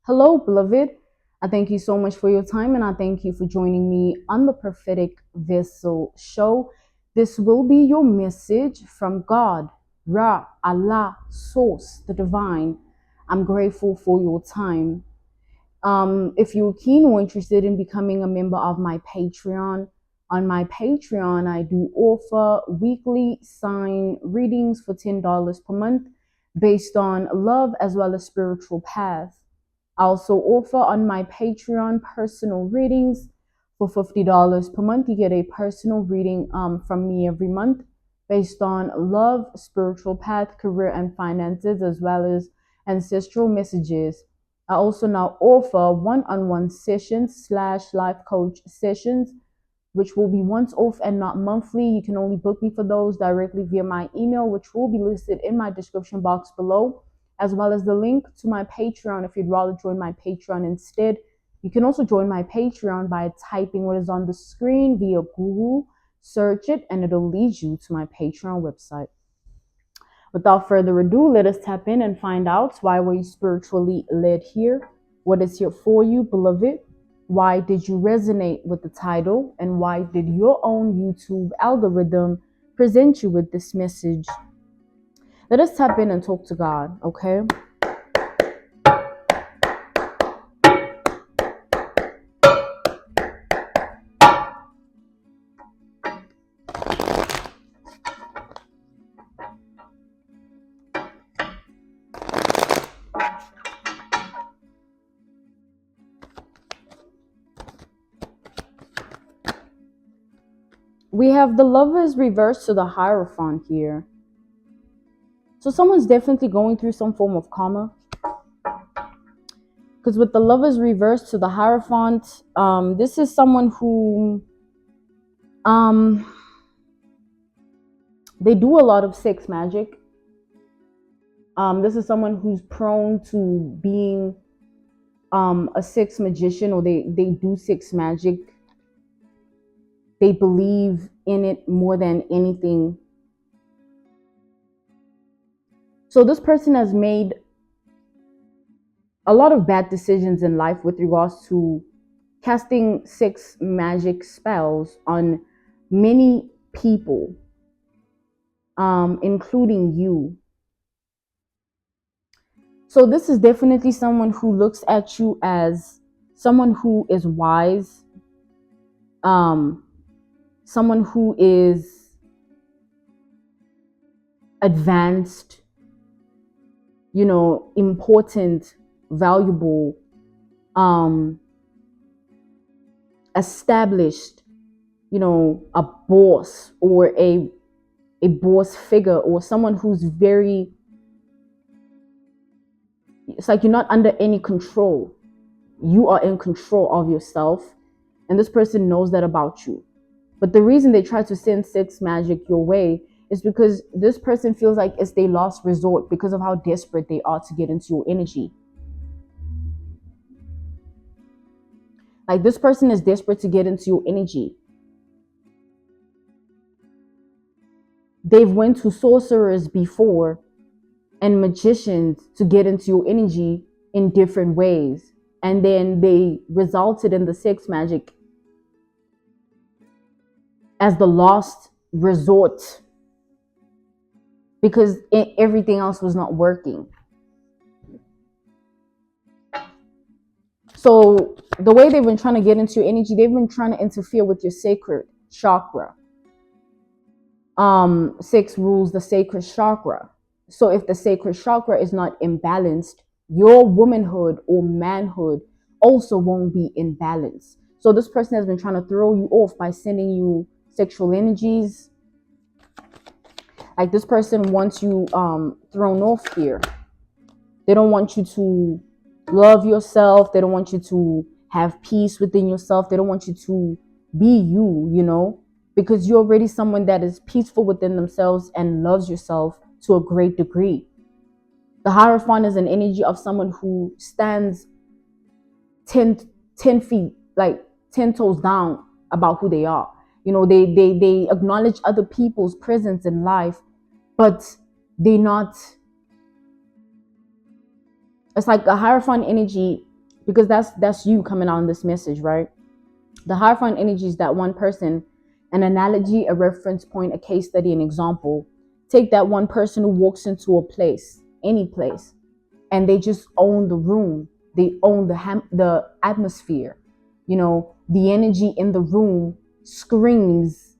Hello, beloved. I thank you so much for your time and I thank you for joining me on the Prophetic Vessel Show. This will be your message from God, Ra, Allah, Source, the Divine. I'm grateful for your time. If you're keen or interested in becoming a member of my Patreon, on my Patreon, I do offer weekly sign readings for $10 per month based on love as well as spiritual path. I also offer on my Patreon personal readings for $50 per month. You get a personal reading from me every month based on love, spiritual path, career, and finances, as well as ancestral messages. I also now offer one-on-one sessions / life coach sessions, which will be once off and not monthly. You can only book me for those directly via my email, which will be listed in my description box below, as well as the link to my Patreon if you'd rather join my Patreon instead. You can also join my Patreon by typing what is on the screen via Google, search it, and it'll lead you to my Patreon website. Without further ado, let us tap in and find out why were you spiritually led here? What is here for you, beloved? Why did you resonate with the title? And why did your own YouTube algorithm present you with this message? Let us tap in and talk to God, okay? We have the Lovers reversed to the Hierophant here. So someone's definitely going through some form of karma. Because with the Lovers reversed to the Hierophant, this is someone who they do a lot of sex magic. This is someone who's prone to being a sex magician, or they do sex magic. They believe in it more than anything. So this person has made a lot of bad decisions in life with regards to casting sex magic spells on many people, including you. So this is definitely someone who looks at you as someone who is wise, someone who is advanced, important, valuable, established, a boss or a boss figure, or someone who's very, it's like you're not under any control. You are in control of yourself, and this person knows that about you. But the reason they try to send sex magic your way is because this person feels like it's their last resort because of how desperate they are to get into your energy. Like, this person is desperate to get into your energy. They've went to sorcerers before and magicians to get into your energy in different ways. And then they resulted in the sex magic as the last resort because everything else was not working. So the way they've been trying to get into your energy, they've been trying to interfere with your sacred chakra. Sex rules the sacred chakra. So if the sacred chakra is not imbalanced, your womanhood or manhood also won't be in balance. So this person has been trying to throw you off by sending you sexual energies. Like, this person wants you thrown off here. They don't want you to love yourself. They don't want you to have peace within yourself. They don't want you to be you, because you're already someone that is peaceful within themselves and loves yourself to a great degree. The Hierophant is an energy of someone who stands 10 feet, like 10 toes down about who they are. They acknowledge other people's presence in life, but they're not. It's like a Hierophant energy because that's you coming out in this message, right? The Hierophant energy is that one person, an analogy, a reference point, a case study, an example. Take that one person who walks into a place, any place, and they just own the room. They own the atmosphere. The energy in the room screams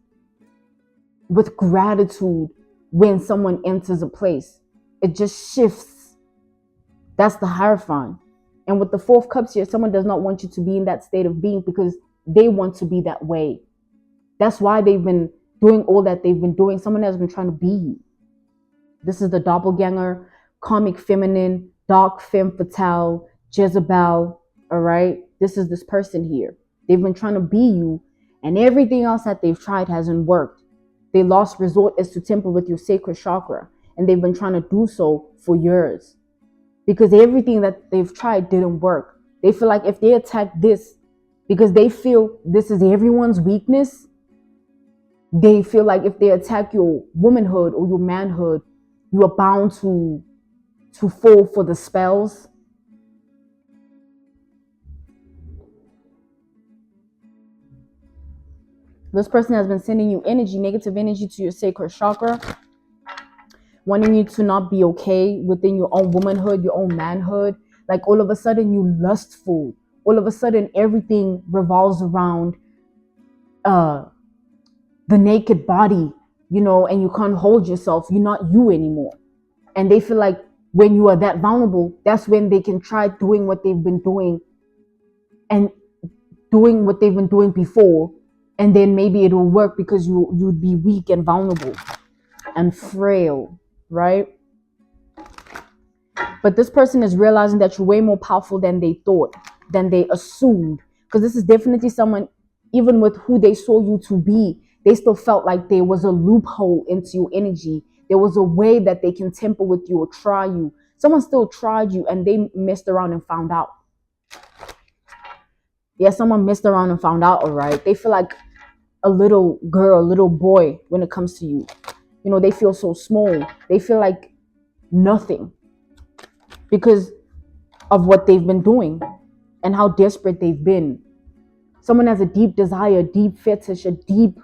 with gratitude when someone enters a place. It just shifts. That's the Hierophant. And with the Four of Cups here, someone does not want you to be in that state of being because they want to be that way. That's why they've been doing all that they've been doing. Someone has been trying to be you. This is the doppelganger, karmic feminine, dark femme fatale, Jezebel. All right. This is this person here. They've been trying to be you, and everything else that they've tried hasn't worked. Their last resort is to temper with your sacred chakra, and they've been trying to do so for years because everything that they've tried didn't work. They feel like if they attack this, because they feel this is everyone's weakness, they feel like if they attack your womanhood or your manhood, you are bound to fall for the spells. This person has been sending you energy, negative energy to your sacred chakra, wanting you to not be okay within your own womanhood, your own manhood. Like all of a sudden you lustful. All of a sudden everything revolves around the naked body, and you can't hold yourself. You're not you anymore. And they feel like when you are that vulnerable, that's when they can try doing what they've been doing and doing what they've been doing before. And then maybe it will work because you'd be weak and vulnerable and frail, right? But this person is realizing that you're way more powerful than they thought, than they assumed. Because this is definitely someone, even with who they saw you to be, they still felt like there was a loophole into your energy. There was a way that they can temper with you or try you. Someone still tried you and they messed around and found out. Yeah, someone messed around and found out, all right? They feel like a little girl, a little boy when it comes to you. They feel so small. They feel like nothing because of what they've been doing and how desperate they've been. Someone has a deep desire, a deep fetish, a deep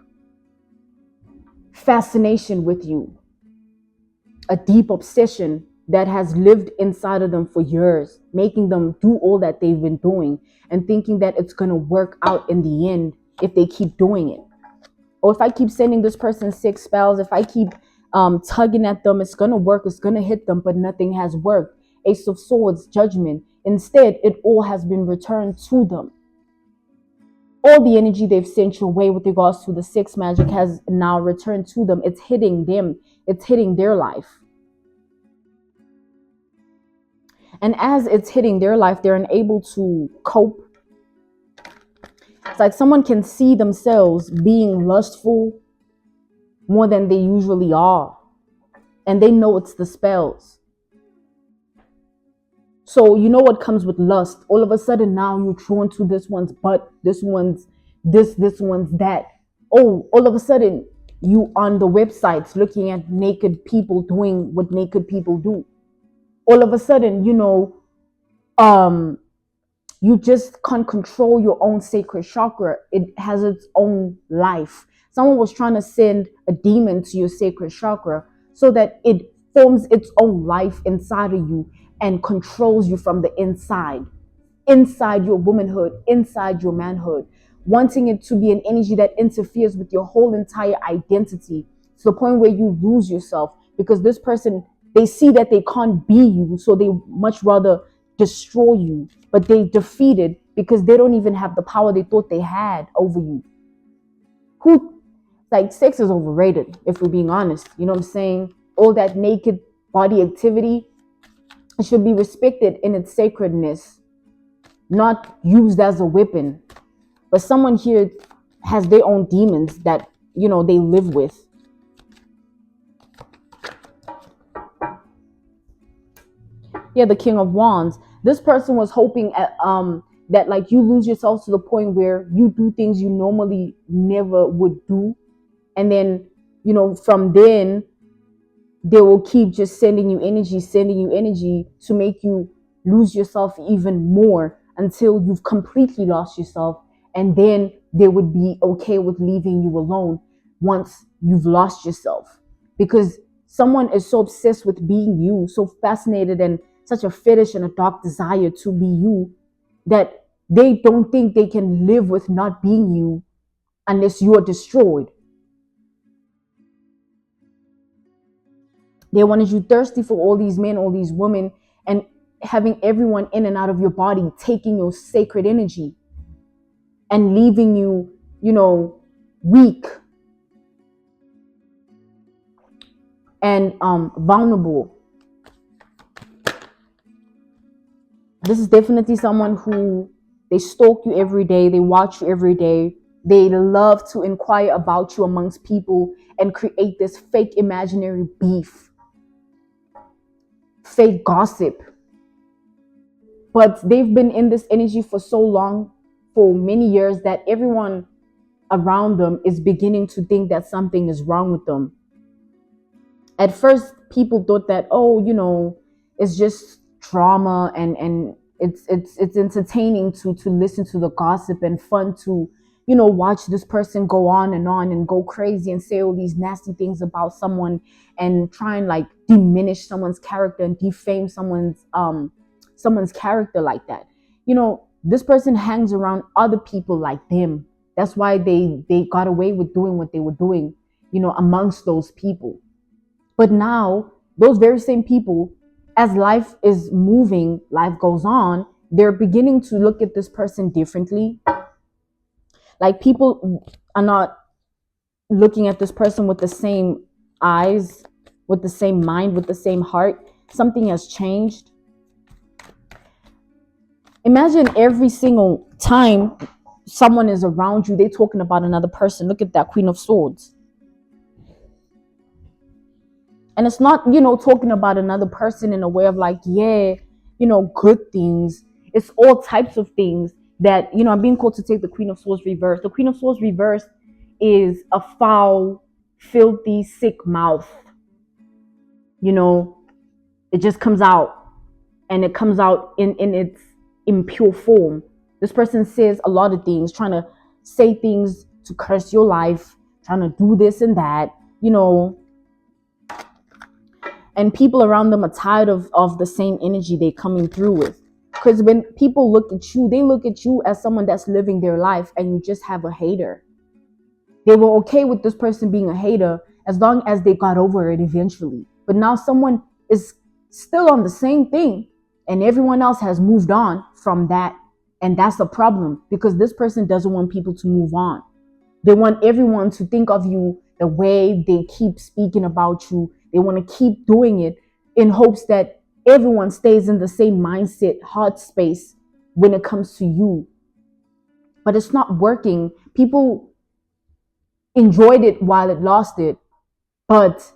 fascination with you, a deep obsession that has lived inside of them for years, making them do all that they've been doing and thinking that it's going to work out in the end if they keep doing it. Or if I keep sending this person 6 spells, if I keep tugging at them, it's going to work, it's going to hit them, but nothing has worked. Ace of Swords, Judgment. Instead, it all has been returned to them. All the energy they've sent your way with regards to the 6 magic has now returned to them. It's hitting them. It's hitting their life. And as it's hitting their life, they're unable to cope. It's like someone can see themselves being lustful more than they usually are. And they know it's the spells. So you know what comes with lust. All of a sudden now you're drawn to this one's butt, this one's this one's that. Oh, all of a sudden you on the websites looking at naked people doing what naked people do. All of a sudden, you just can't control your own sacred chakra. It has its own life. Someone was trying to send a demon to your sacred chakra so that it forms its own life inside of you and controls you from the inside your womanhood, inside your manhood, wanting it to be an energy that interferes with your whole entire identity to the point where you lose yourself because this person, they see that they can't be you, so they much rather destroy you, but they defeated because they don't even have the power they thought they had over you. Sex is overrated, if we're being honest. You know what I'm saying? All that naked body activity, it should be respected in its sacredness, not used as a weapon. But someone here has their own demons that, they live with. Yeah, the King of Wands. This person was hoping at, that like you lose yourself to the point where you do things you normally never would do. And then, from then, they will keep just sending you energy to make you lose yourself even more until you've completely lost yourself, and then they would be okay with leaving you alone once you've lost yourself. Because someone is so obsessed with being you, so fascinated, and such a fetish and a dark desire to be you, that they don't think they can live with not being you unless you are destroyed. They wanted you thirsty for all these men, all these women, and having everyone in and out of your body, taking your sacred energy and leaving you, weak and vulnerable. This is definitely someone who, they stalk you every day, they watch you every day, they love to inquire about you amongst people and create this fake imaginary beef, fake gossip. But they've been in this energy for so long, for many years, that everyone around them is beginning to think that something is wrong with them. At first, people thought that, oh, it's just drama, and it's entertaining to listen to the gossip, and fun to watch this person go on and go crazy and say all these nasty things about someone, and try and like diminish someone's character and defame someone's character like that. This person hangs around other people like them. That's why they got away with doing what they were doing, amongst those people. But now, those very same people, as life is moving, life goes on, they're beginning to look at this person differently. Like, people are not looking at this person with the same eyes, with the same mind, with the same heart. Something has changed. Imagine every single time someone is around you, they're talking about another person. Look at that Queen of Swords. And it's not, talking about another person in a way of like, yeah, good things. It's all types of things that, I'm being called to take the Queen of Swords reverse. The Queen of Swords reverse is a foul, filthy, sick mouth. It just comes out, and it comes out in its impure form. This person says a lot of things, trying to say things to curse your life, trying to do this and that, and people around them are tired of the same energy they're coming through with. Because when people look at you, they look at you as someone that's living their life, and you just have a hater. They were okay with this person being a hater as long as they got over it eventually. But now someone is still on the same thing, and everyone else has moved on from that. And that's a problem, because this person doesn't want people to move on. They want everyone to think of you the way they keep speaking about you. They want to keep doing it in hopes that everyone stays in the same mindset, heart space when it comes to you. But it's not working. People enjoyed it while it lasted, but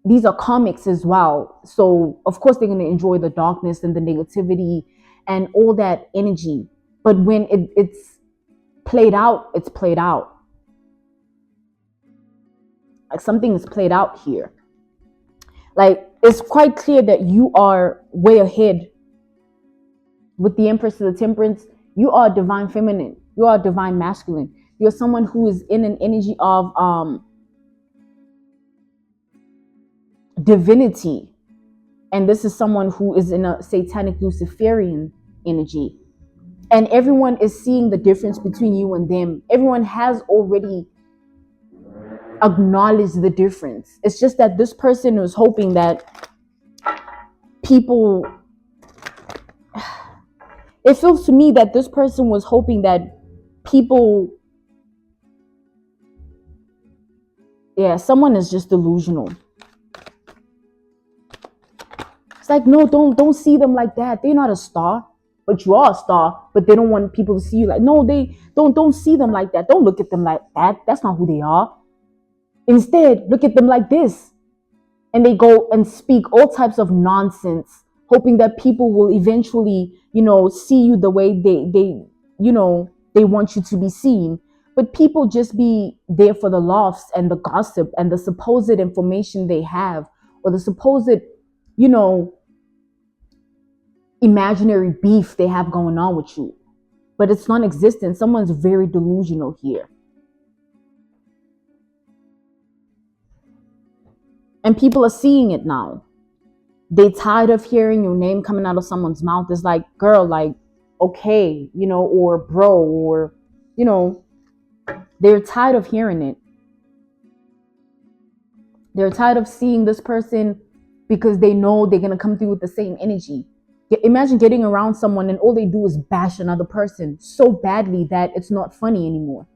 these are comics as well. So of course they're going to enjoy the darkness and the negativity and all that energy. But when it's played out, it's played out. Like, something is played out here. Like, it's quite clear that you are way ahead with the Empress of the Temperance. You are divine feminine. You are divine masculine. You're someone who is in an energy of divinity. And this is someone who is in a satanic Luciferian energy. And everyone is seeing the difference between you and them. Everyone has already acknowledged the difference. It's just that this person was hoping that people... It feels to me that this person was hoping that people... Yeah, someone is just delusional. It's like, no, don't see them like that. They're not a star, but you are a star. But they don't want people to see you like, no, they don't see them like that. Don't look at them like that. That's not who they are. Instead, look at them like this. And they go and speak all types of nonsense, hoping that people will eventually, see you the way they want you to be seen. But people just be there for the laughs and the gossip and the supposed information they have, or the supposed, imaginary beef they have going on with you, but it's non-existent. Someone's very delusional here. And people are seeing it now. They tired of hearing your name coming out of someone's mouth. It's like, girl, like, okay, or bro, or, they're tired of hearing it. They're tired of seeing this person because they know they're going to come through with the same energy. Imagine getting around someone and all they do is bash another person so badly that it's not funny anymore.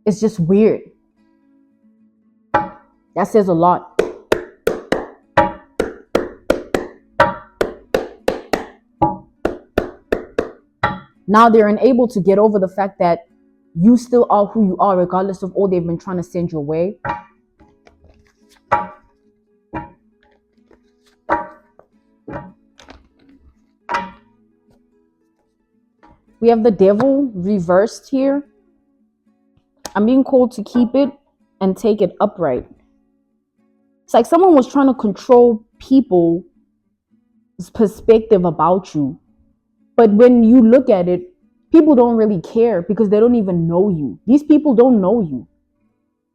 It's just weird. That says a lot. Now they're unable to get over the fact that you still are who you are, regardless of all they've been trying to send your way. We have the devil reversed here. I'm being called to keep it and take it upright. It's like someone was trying to control people's perspective about you. But when you look at it, people don't really care because they don't even know you. These people don't know you.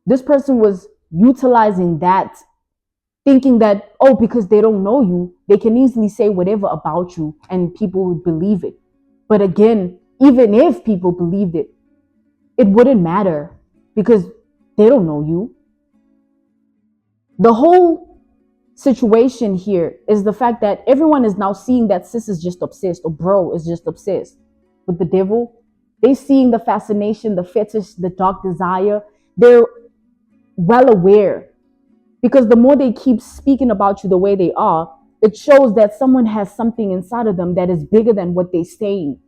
This person was utilizing that, thinking that, oh, because they don't know you, they can easily say whatever about you and people would believe it. But again, even if people believed it, it wouldn't matter because they don't know you. The whole situation here is the fact that everyone is now seeing that sis is just obsessed, or bro is just obsessed with the devil. They're seeing the fascination, the fetish, the dark desire. They're well aware because the more they keep speaking about you the way they are, it shows that someone has something inside of them that is bigger than what they're saying.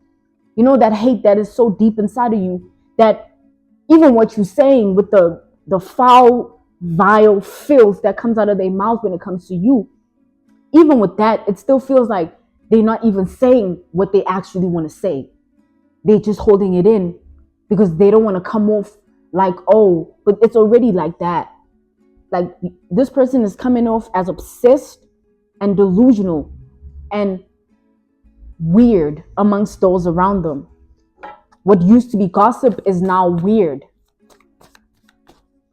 That hate that is so deep inside of you that even what you're saying with the foul, vile filth that comes out of their mouth when it comes to you, even with that, it still feels like they're not even saying what they actually want to say. They're just holding it in because they don't want to come off like, oh, but it's already like that. Like this person is coming off as obsessed and delusional and weird amongst those around them. What used to be gossip is now weird.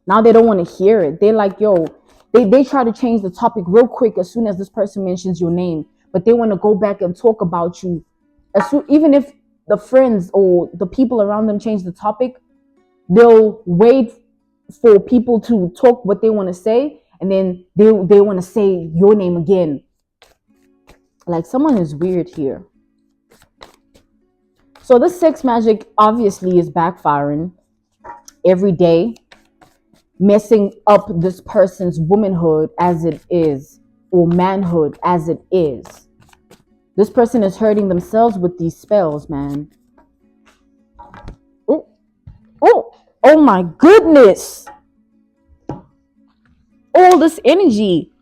Now they don't want to hear it. They're like, yo, they try to change the topic real quick as soon as this person mentions your name, but they want to go back and talk about you. Even if the friends or the people around them change the topic, they'll wait for people to talk what they want to say, and then they want to say your name again. Like someone is weird here. So this sex magic obviously is backfiring every day, messing up this person's womanhood as it is, or manhood as it is. This person is hurting themselves with these spells, man. Oh my goodness. All this energy.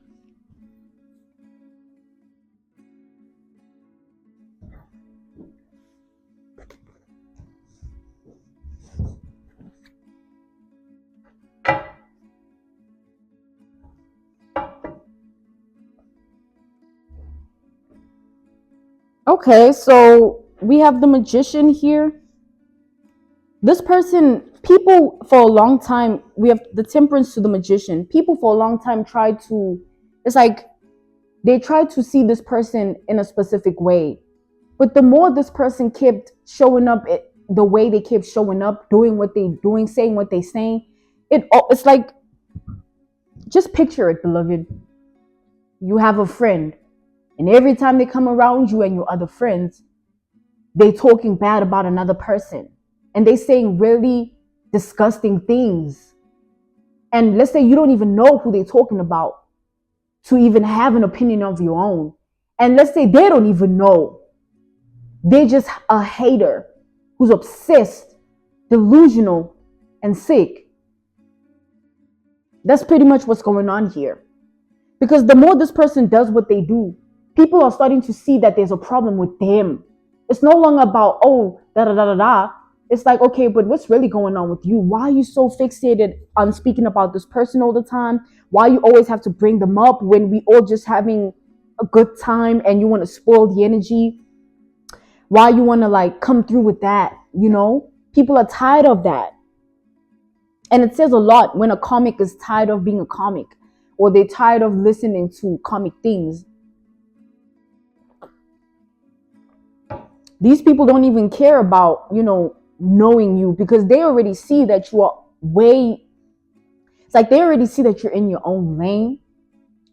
Okay, so we have the magician here. This person, people for a long time, we have the temperance to the magician. People for a long time it's like they tried to see this person in a specific way. But the more this person kept showing up the way they kept showing up, doing what they're doing, saying what they're saying, it's like, just picture it, beloved. You have a friend, and every time they come around you and your other friends, they talking bad about another person. And they saying really disgusting things. And let's say you don't even know who they're talking about to even have an opinion of your own. And let's say they don't even know. They're just a hater who's obsessed, delusional, and sick. That's pretty much what's going on here. Because the more this person does what they do, people are starting to see that there's a problem with them. It's no longer about, oh, da-da-da-da-da. It's like, okay, but what's really going on with you? Why are you so fixated on speaking about this person all the time? Why you always have to bring them up when we all just having a good time and you want to spoil the energy. Why you want to like come through with that, you know? People are tired of that. And it says a lot when a comic is tired of being a comic, or they're tired of listening to comic things. These people don't even care about, knowing you, because they already see that you are way, it's like they already see that you're in your own lane,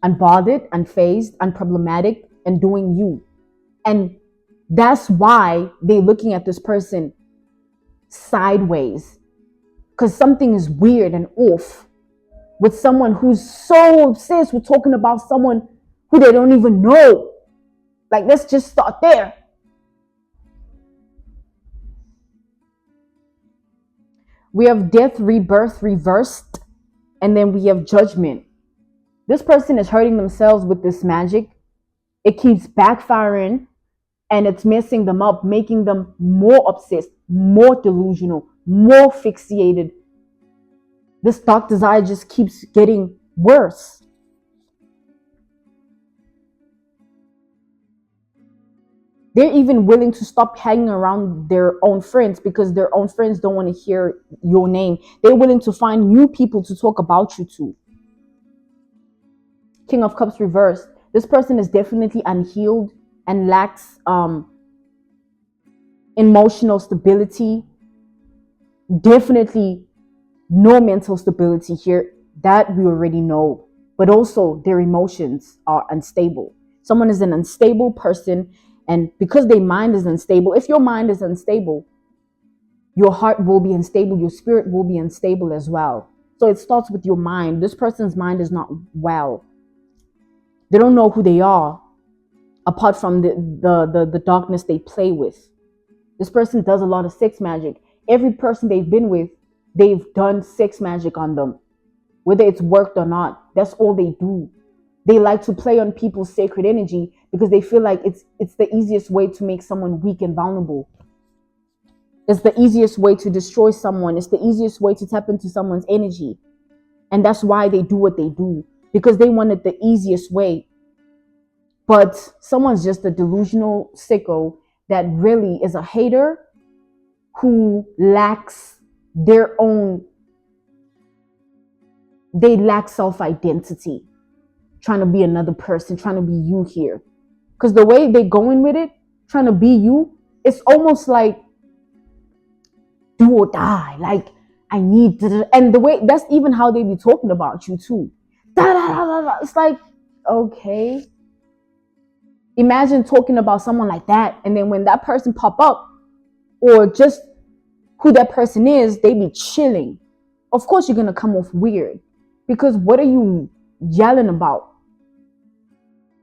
unbothered, unfazed, unproblematic, and doing you. And that's why they're looking at this person sideways, because something is weird and off with someone who's so obsessed with talking about someone who they don't even know. Like, let's just start there. We have death, rebirth, reversed, and then we have judgment. This person is hurting themselves with this magic. It keeps backfiring and it's messing them up, making them more obsessed, more delusional, more fixated. This dark desire just keeps getting worse. They're even willing to stop hanging around their own friends because their own friends don't want to hear your name. They're willing to find new people to talk about you to. King of Cups reversed. This person is definitely unhealed and lacks emotional stability. Definitely no mental stability here. That we already know. But also their emotions are unstable. Someone is an unstable person, and because their mind is unstable, if your mind is unstable, your heart will be unstable, your spirit will be unstable as well. So it starts with your mind. This person's mind is not well. They don't know who they are apart from the darkness they play with. This person does a lot of sex magic. Every person they've been with, they've done sex magic on them, whether it's worked or not. That's all they do. They like to play on people's sacred energy because they feel like it's the easiest way to make someone weak and vulnerable. It's the easiest way to destroy someone. It's the easiest way to tap into someone's energy. And that's why they do what they do, because they wanted the easiest way. But someone's just a delusional sicko that really is a hater who lacks their own, they lack self-identity, trying to be another person, trying to be you here. Because the way they're going with it, trying to be you, it's almost like do or die. Like, I need to, and the way, that's even how they be talking about you too. It's like, okay. Imagine talking about someone like that, and then when that person pop up, or just who that person is, they be chilling. Of course you're going to come off weird, because what are you yelling about?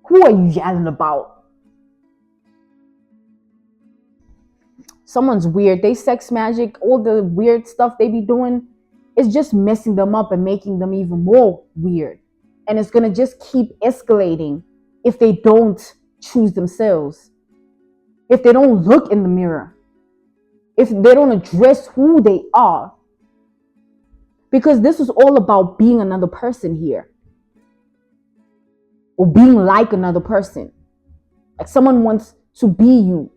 Who are you yelling about? Someone's weird. They sex magic, all the weird stuff they be doing is just messing them up and making them even more weird. And it's going to just keep escalating if they don't choose themselves, if they don't look in the mirror, if they don't address who they are. Because this is all about being another person here, or being like another person. Like someone wants to be you.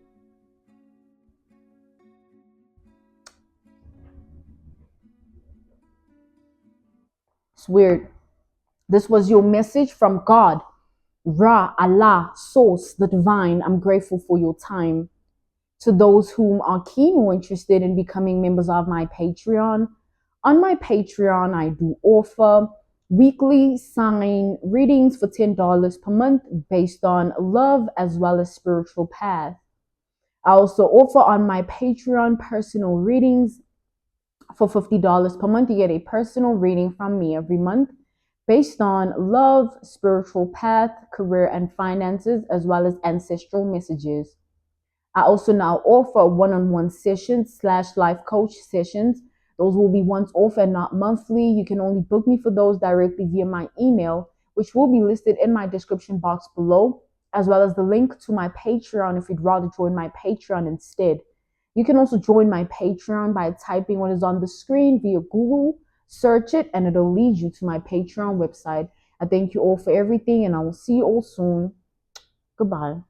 It's weird. This was your message from God, Ra, Allah, Source, the Divine. I'm grateful for your time. To those whom are keen or interested in becoming members of my Patreon, on my Patreon, I do offer weekly sign readings for $10 per month based on love as well as spiritual path. I also offer on my Patreon personal readings for $50 per month. You get a personal reading from me every month based on love, spiritual path, career and finances, as well as ancestral messages. I also now offer one-on-one sessions / life coach sessions. Those will be once off and not monthly. You can only book me for those directly via my email, which will be listed in my description box below, as well as the link to my Patreon if you'd rather join my Patreon instead. You can also join my Patreon by typing what is on the screen via Google, search it, and it'll lead you to my Patreon website. I thank you all for everything, and I will see you all soon. Goodbye.